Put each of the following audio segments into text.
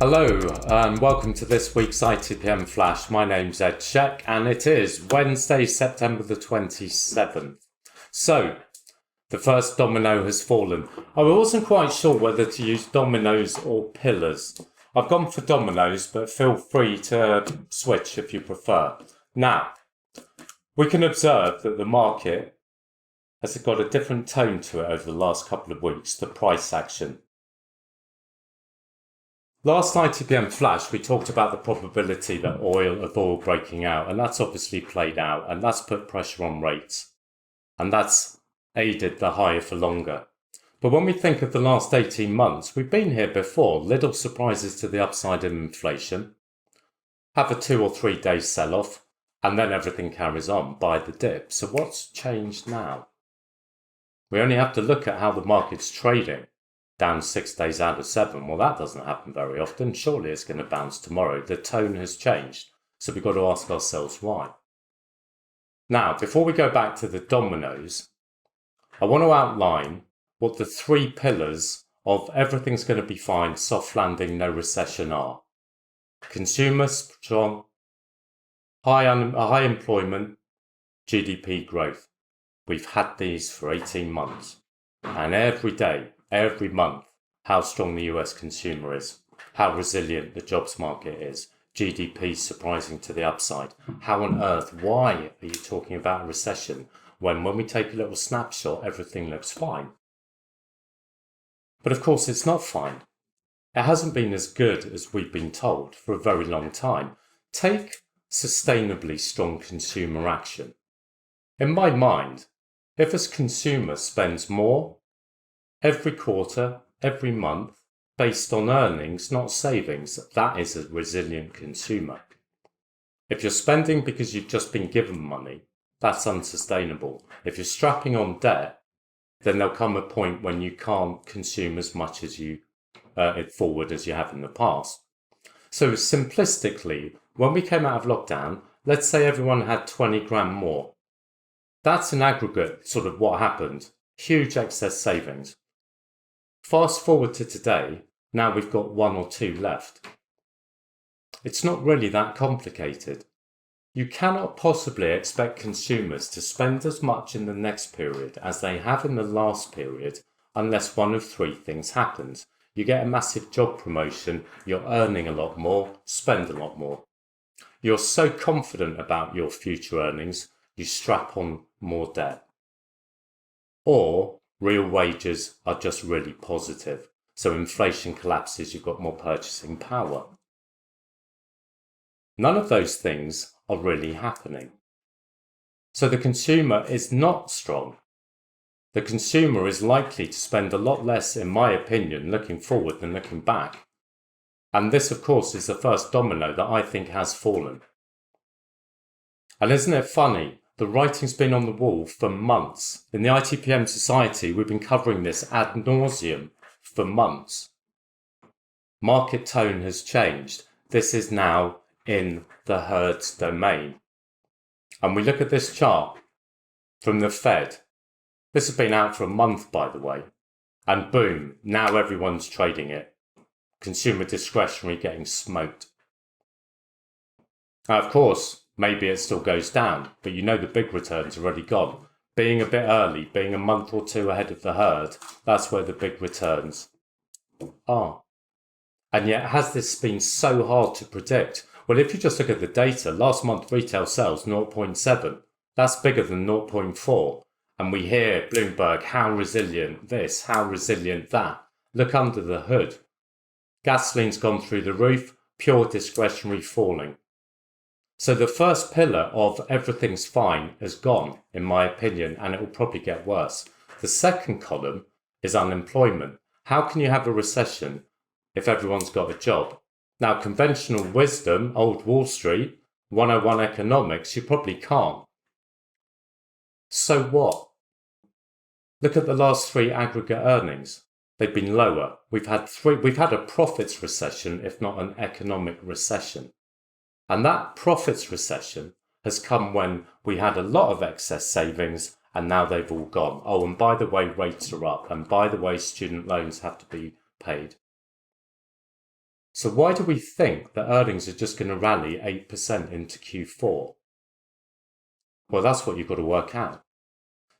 Hello and welcome to this week's ITPM Flash. My name's Shek and it is Wednesday, September the 27th. So, the first domino has fallen. I wasn't quite sure whether to use dominoes or pillars. I've gone for dominoes, but feel free to switch if you prefer. Now, we can observe that the market has got a different tone to it over the last couple of weeks, the price action. Last ITPM Flash, we talked about the probability of oil breaking out, and that's obviously played out, and that's put pressure on rates. And that's aided the higher for longer. But when we think of the last 18 months, we've been here before, little surprises to the upside in inflation, have a 2 or 3 day sell-off, and then everything carries on by the dip. So what's changed now? We only have to look at how the market's trading. Down 6 days out of 7. Well, that doesn't happen very often. Surely it's going to bounce tomorrow. The tone has changed. So we've got to ask ourselves why. Now, before we go back to the dominoes, I want to outline what the 3 pillars of everything's going to be fine, soft landing, no recession are. Consumer strong, high employment, GDP growth. We've had these for 18 months. And every day, every month, how strong the US consumer is, how resilient the jobs market is, GDP surprising to the upside. How on earth, why are you talking about a recession when we take a little snapshot, everything looks fine? But of course, it's not fine. It hasn't been as good as we've been told for a very long time. Take sustainably strong consumer action. In my mind, if a consumer spends more every quarter, every month, based on earnings, not savings, that is a resilient consumer. If you're spending because you've just been given money, that's unsustainable. If you're strapping on debt, then there'll come a point when you can't consume as much as you forward as you have in the past. So simplistically, when we came out of lockdown, let's say everyone had 20 grand more. That's an aggregate sort of what happened. Huge excess savings. Fast forward to today, now we've got 1 or 2 left. It's not really that complicated. You cannot possibly expect consumers to spend as much in the next period as they have in the last period unless one of 3 things happens. You get a massive job promotion, you're earning a lot more, spend a lot more. You're so confident about your future earnings, you strap on more debt. Or real wages are just really positive. So inflation collapses, you've got more purchasing power. None of those things are really happening. So the consumer is not strong. The consumer is likely to spend a lot less, in my opinion, looking forward than looking back. And this, of course, is the first domino that I think has fallen. And isn't it funny? The writing's been on the wall for months. In the ITPM Society, we've been covering this ad nauseum for months. Market tone has changed. This is now in the herd's domain. And we look at this chart from the Fed. This has been out for a month, by the way. And boom, now everyone's trading it. Consumer discretionary getting smoked. Now, of course, maybe it still goes down, but you know the big returns are already gone. Being a bit early, being a month or 2 ahead of the herd, that's where the big returns are. And yet, has this been so hard to predict? Well, if you just look at the data, last month retail sales 0.7. That's bigger than 0.4. And we hear Bloomberg, how resilient this, how resilient that. Look under the hood. Gasoline's gone through the roof, pure discretionary falling. So the first pillar of everything's fine has gone, in my opinion, and it will probably get worse. The second column is unemployment. How can you have a recession if everyone's got a job? Now, conventional wisdom, old Wall Street, 101 economics, you probably can't. So what? Look at the last 3 aggregate earnings. They've been lower. We've had a profits recession, if not an economic recession. And that profits recession has come when we had a lot of excess savings and now they've all gone. Oh, and by the way, rates are up. And by the way, student loans have to be paid. So why do we think that earnings are just going to rally 8% into Q4? Well, that's what you've got to work out.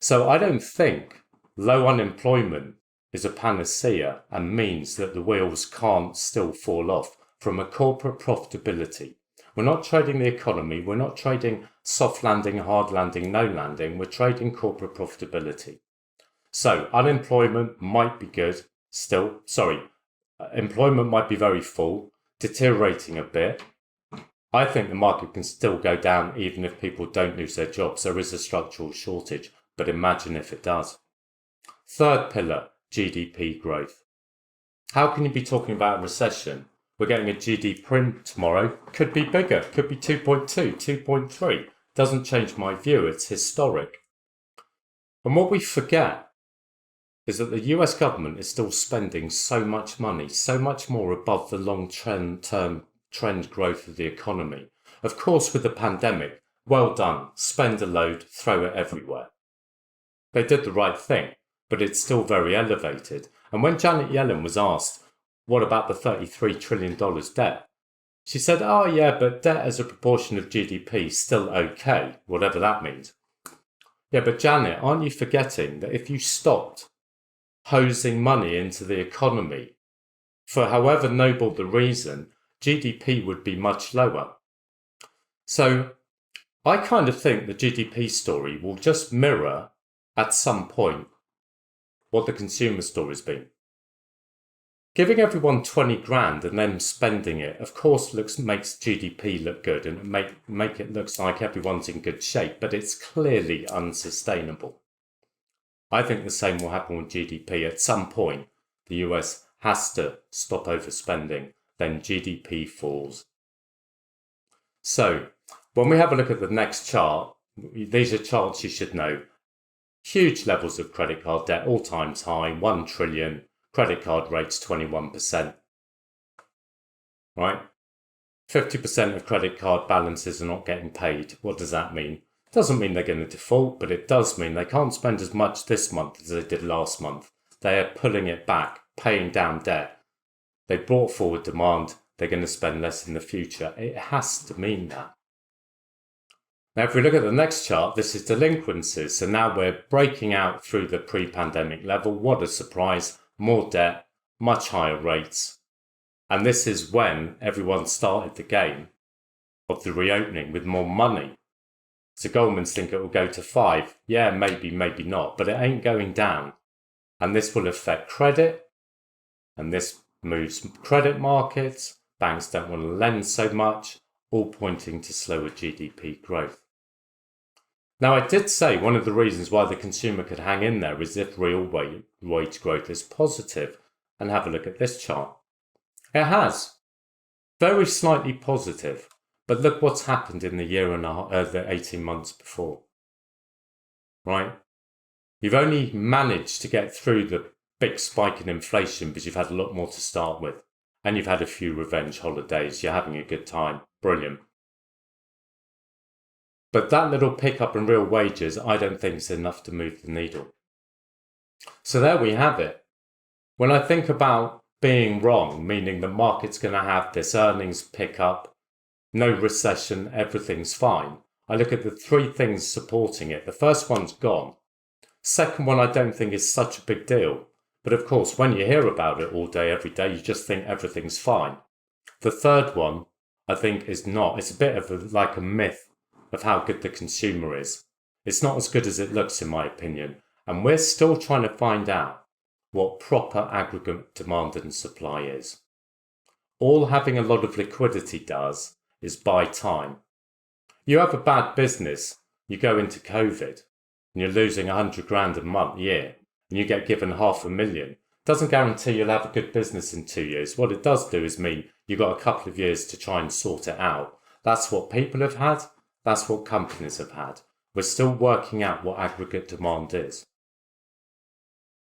So I don't think low unemployment is a panacea and means that the wheels can't still fall off from a corporate profitability. We're not trading the economy. We're not trading soft landing, hard landing, no landing. We're trading corporate profitability. So unemployment might be good still. Employment might be very full, deteriorating a bit. I think the market can still go down even if people don't lose their jobs. There is a structural shortage, but imagine if it does. Third pillar, GDP growth. How can you be talking about a recession? We're getting a GDP print tomorrow. Could be bigger, could be 2.2, 2.3. Doesn't change my view, it's historic. And what we forget is that the US government is still spending so much money, so much more above the long-term trend growth of the economy. Of course, with the pandemic, well done, spend a load, throw it everywhere. They did the right thing, but it's still very elevated. And when Janet Yellen was asked, what about the $33 trillion debt? She said, oh yeah, but debt as a proportion of GDP is still okay, whatever that means. Yeah, but Janet, aren't you forgetting that if you stopped hosing money into the economy, for however noble the reason, GDP would be much lower? So I kind of think the GDP story will just mirror at some point what the consumer story's been. Giving everyone 20 grand and then spending it, of course, makes GDP look good and make it look like everyone's in good shape, but it's clearly unsustainable. I think the same will happen with GDP. At some point, the US has to stop overspending, then GDP falls. So, when we have a look at the next chart, these are charts you should know. Huge levels of credit card debt, all times high, 1 trillion, credit card rates 21%. Right? 50% of credit card balances are not getting paid. What does that mean? It doesn't mean they're going to default, but it does mean they can't spend as much this month as they did last month. They are pulling it back, paying down debt. They brought forward demand. They're going to spend less in the future. It has to mean that. Now, if we look at the next chart, this is delinquencies. So now we're breaking out through the pre-pandemic level. What a surprise. More debt, much higher rates. And this is when everyone started the game of the reopening with more money. So Goldman's think it will go to 5. Yeah, maybe, maybe not, but it ain't going down. And this will affect credit. And this moves credit markets. Banks don't want to lend so much, all pointing to slower GDP growth. Now, I did say one of the reasons why the consumer could hang in there is if real wage growth is positive. And have a look at this chart. It has. Very slightly positive. But look what's happened in the year and the 18 months before. Right? You've only managed to get through the big spike in inflation because you've had a lot more to start with. And you've had a few revenge holidays. You're having a good time. Brilliant. But that little pickup in real wages, I don't think is enough to move the needle. So there we have it. When I think about being wrong, meaning the market's going to have this earnings pickup, no recession, everything's fine, I look at the 3 things supporting it. The first one's gone. Second one I don't think is such a big deal. But of course, when you hear about it all day, every day, you just think everything's fine. The third one, I think, is not. It's a bit of like a myth of how good the consumer is. It's not as good as it looks, in my opinion. And we're still trying to find out what proper aggregate demand and supply is. All having a lot of liquidity does is buy time. You have a bad business, you go into COVID, and you're losing 100 grand a year, and you get given $500,000. Doesn't guarantee you'll have a good business in 2 years. What it does do is mean you've got a couple of years to try and sort it out. That's what people have had. That's what companies have had. We're still working out what aggregate demand is.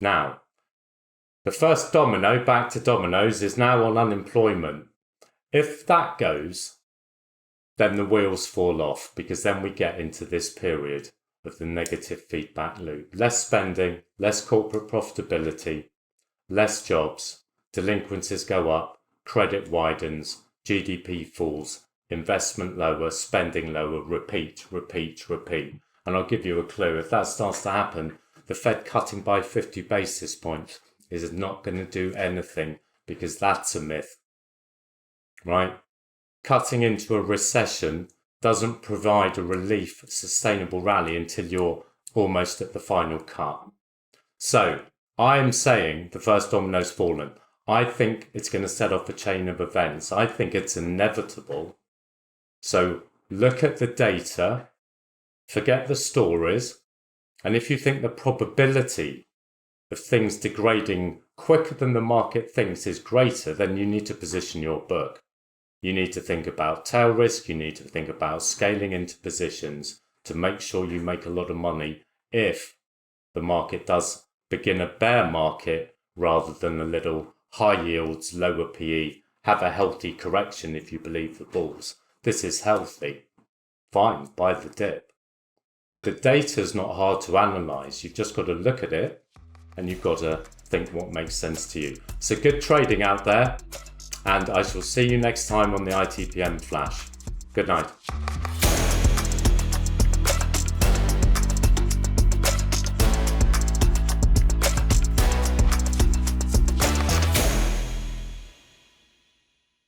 Now, the first domino, back to dominoes, is now on unemployment. If that goes, then the wheels fall off, because then we get into this period of the negative feedback loop. Less spending, less corporate profitability, less jobs, delinquencies go up, credit widens, GDP falls, investment lower, spending lower, repeat. And I'll give you a clue. If that starts to happen, the Fed cutting by 50 basis points is not going to do anything, because that's a myth, right? Cutting into a recession doesn't provide a relief, sustainable rally until you're almost at the final cut. So I am saying the first domino's fallen. I think it's going to set off a chain of events. I think it's inevitable. So look at the data, forget the stories, and if you think the probability of things degrading quicker than the market thinks is greater, then you need to position your book. You need to think about tail risk, you need to think about scaling into positions to make sure you make a lot of money if the market does begin a bear market rather than a little high yields, lower PE, have a healthy correction if you believe the bulls. This is healthy. Fine, buy the dip. The data is not hard to analyze. You've just got to look at it and you've got to think what makes sense to you. So good trading out there, and I shall see you next time on the ITPM Flash. Good night.